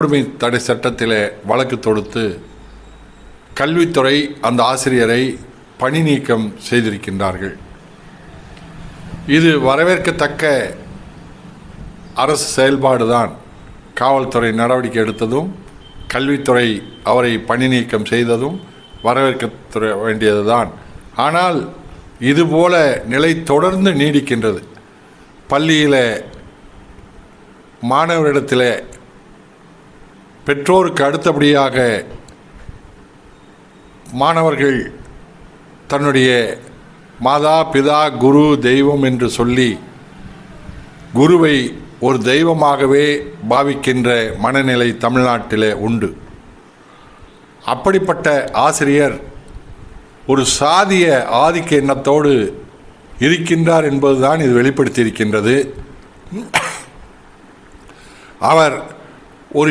குடிமை தடை சட்டத்தில் வழக்கு தொடுத்து கல்வித்துறை அந்த ஆசிரியரை பணி நீக்கம் செய்திருக்கின்றார்கள். இது வரவேற்கத்தக்க அரசு செயல்பாடுதான். காவல்துறை நடவடிக்கை எடுத்ததும் கல்வித்துறை அவரை பணி நீக்கம் செய்ததும் வரவேற்க வேண்டியதுதான். ஆனால் இதுபோல நிலை தொடர்ந்து நீடிக்கின்றது. பள்ளியில் மாணவரிடத்தில் பெற்றோருக்கு அடுத்தபடியாக மாணவர்கள் தன்னுடைய மாதா பிதா குரு தெய்வம் என்று சொல்லி குருவை ஒரு தெய்வமாகவே பாவிக்கின்ற மனநிலை தமிழ்நாட்டில் உண்டு. அப்படிப்பட்ட ஆசிரியர் ஒரு சாதிய ஆதிக்க எண்ணத்தோடு இருக்கின்றார் என்பதுதான் இது வெளிப்படுத்தியிருக்கின்றது. அவர் ஒரு